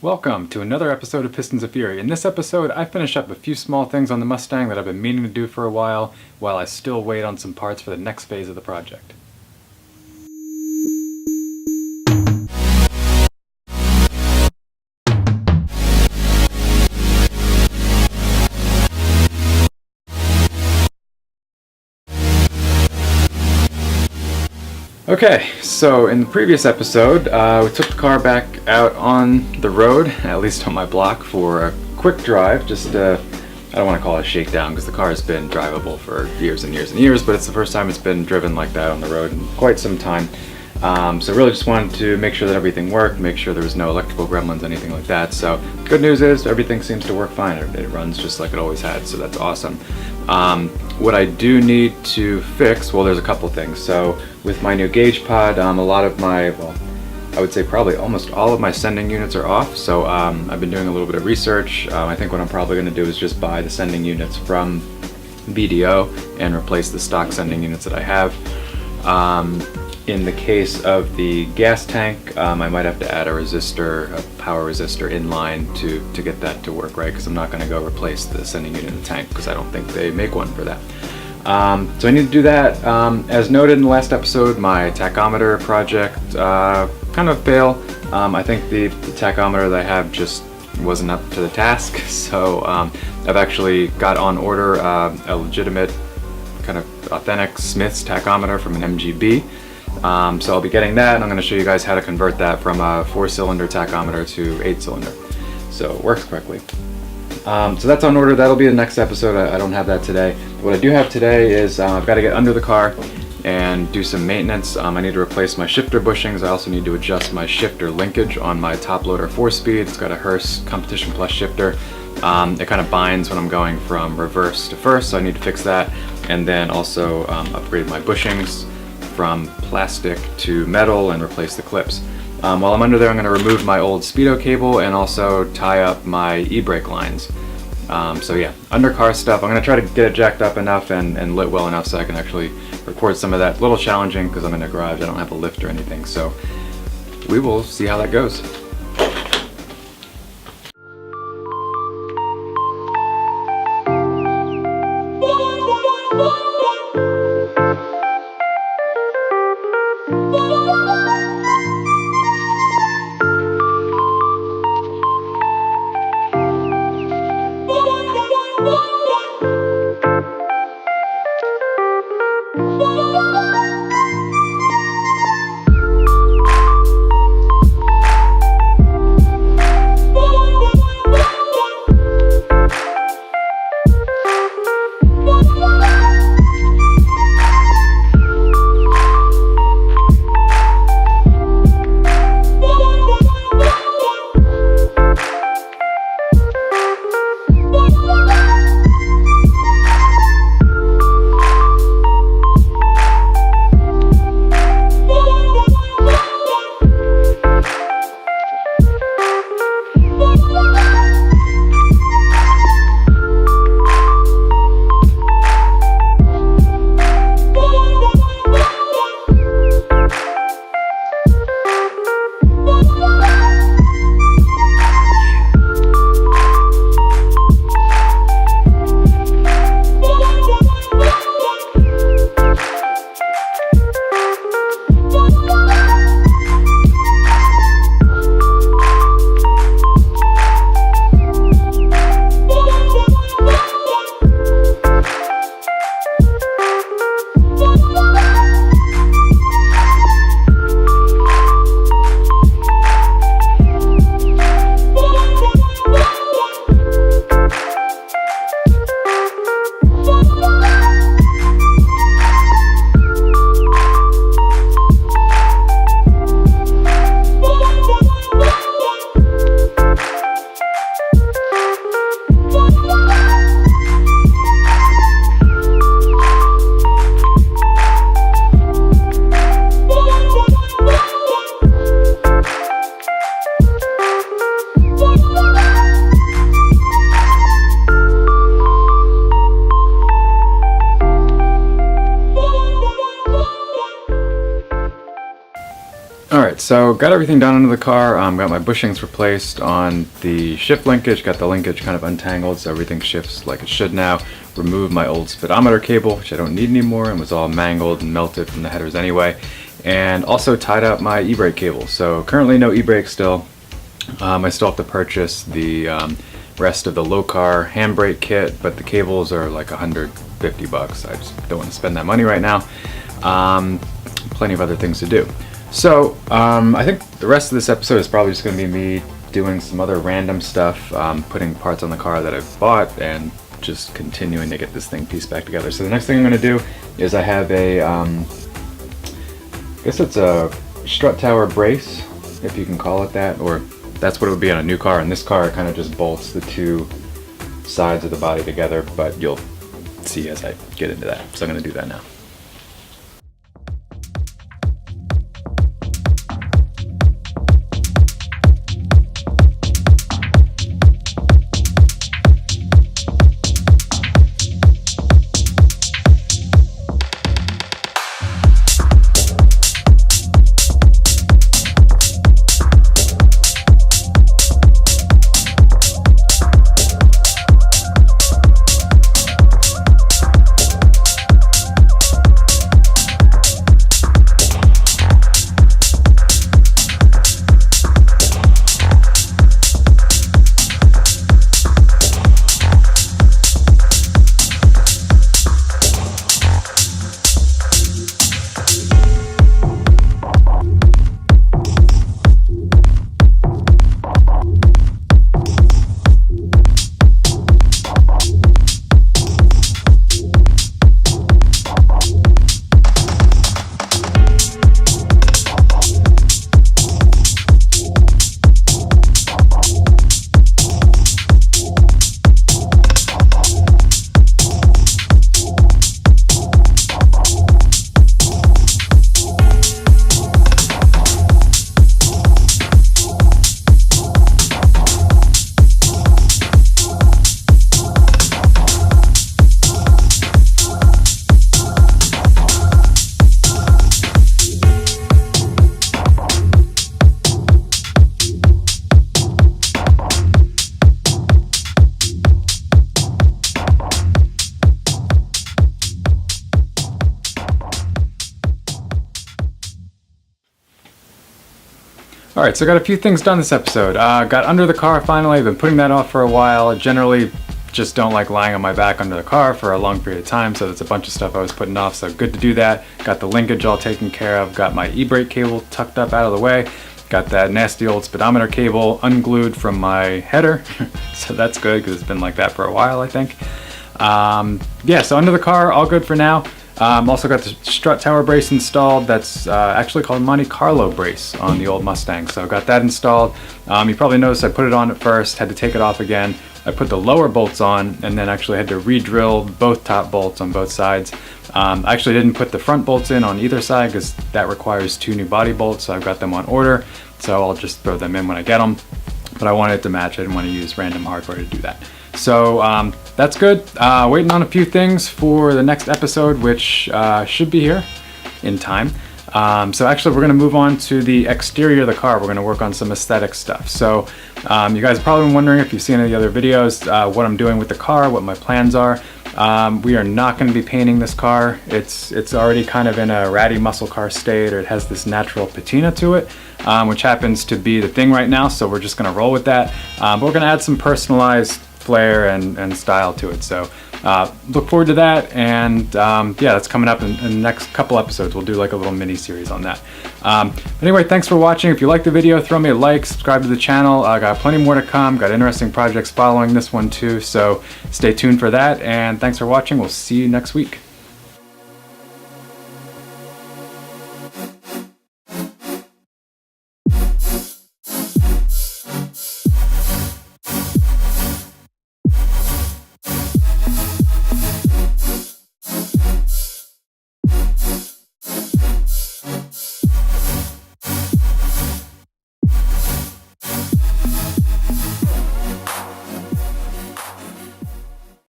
Welcome to another episode of Pistons of Fury. In this episode, I finish up a few small things on the Mustang that I've been meaning to do for a while I still wait on some parts for the next phase of the project. Okay, so in the previous episode, we took the car back out on the road, at least on my block, for a quick drive. Just, I don't want to call it a shakedown because the car has been drivable for years and years and years, but it's the first time it's been driven like that on the road in quite some time. So really just wanted to make sure that everything worked, make sure there was no electrical gremlins, anything like that. So good news is everything seems to work fine. It runs just like it always had, so that's awesome. What I do need to fix, well, there's a couple things. So with my new gauge pod, a lot of my, I would say probably almost all of my sending units are off. So I've been doing a little bit of research. I think what I'm probably going to do is just buy the sending units from BDO and replace the stock sending units that I have. In the case of the gas tank, I might have to add a power resistor in line to get that to work, right? Because I'm not going to go replace the sending unit in the tank because I don't think they make one for that. So I need to do that. As noted in the last episode, my tachometer project kind of failed. I think the tachometer that I have just wasn't up to the task. So I've actually got on order a legitimate kind of authentic Smith's tachometer from an MGB. So I'll be getting that, and I'm going to show you guys how to convert that from a 4-cylinder tachometer to 8-cylinder. So it works quickly. So that's on order. That'll be the next episode. I don't have that today. What I do have today is I've got to get under the car and do some maintenance. I need to replace my shifter bushings. I also need to adjust my shifter linkage on my top loader 4-speed. It's got a Hurst Competition Plus shifter. It kind of binds when I'm going from reverse to first, so I need to fix that. And then also upgrade my bushings from plastic to metal and replace the clips. While I'm under there, I'm going to remove my old speedo cable and also tie up my e-brake lines. So yeah, under car stuff. I'm going to try to get it jacked up enough and lit well enough so I can actually record some of that. A little challenging because I'm in a garage. I don't have a lift or anything, so we will see how that goes. so got everything done under the car. Got my bushings replaced on the shift linkage, got the linkage kind of untangled so everything shifts like it should now. Removed my old speedometer cable, which I don't need anymore and was all mangled and melted from the headers anyway. And also tied up my e-brake cable. So currently no e-brake still. I still have to purchase the rest of the low car handbrake kit, but the cables are like $150. I just don't want to spend that money right now. Plenty of other things to do. So I think the rest of this episode is probably just going to be me doing some other random stuff, putting parts on the car that I've bought and just continuing to get this thing pieced back together. So the next thing I'm going to do is I have a, I guess it's a strut tower brace, if you can call it that, or that's what it would be on a new car. And this car kind of just bolts the two sides of the body together, but you'll see as I get into that. So I'm going to do that now. Alright, so I got a few things done this episode. Got under the car finally. I've been putting that off for a while. I generally just don't like lying on my back under the car for a long period of time, so that's a bunch of stuff I was putting off, so good to do that. Got the linkage all taken care of. Got my e-brake cable tucked up out of the way. Got that nasty old speedometer cable unglued from my header, so that's good because it's been like that for a while, I think. Yeah, so under the car, all good for now. Also got the strut tower brace installed. That's actually called Monte Carlo brace on the old Mustang. So got that installed. You probably noticed I put it on at first, had to take it off again. I put the lower bolts on and then actually had to re-drill both top bolts on both sides. I actually didn't put the front bolts in on either side because that requires 2 new body bolts, so I've got them on order. So I'll just throw them in when I get them. But I wanted it to match. I didn't want to use random hardware to do that. So that's good. Waiting on a few things for the next episode, which should be here in time. So actually we're going to move on to the exterior of the car. We're going to work on some aesthetic stuff. So you guys have probably been wondering if you've seen any of the other videos, what I'm doing with the car, what my plans are. We are not going to be painting this car. It's already kind of in a ratty muscle car state, or it has this natural patina to it, which happens to be the thing right now. So we're just going to roll with that. But we're going to add some personalized flair and style to it. So look forward to that, and yeah, that's coming up in the next couple episodes. We'll do like a little mini series on that. Anyway, thanks for watching. If you like the video, throw me a like, subscribe to the channel. I got plenty more to come, got interesting projects following this one too, so stay tuned for that, and thanks for watching. We'll see you next week.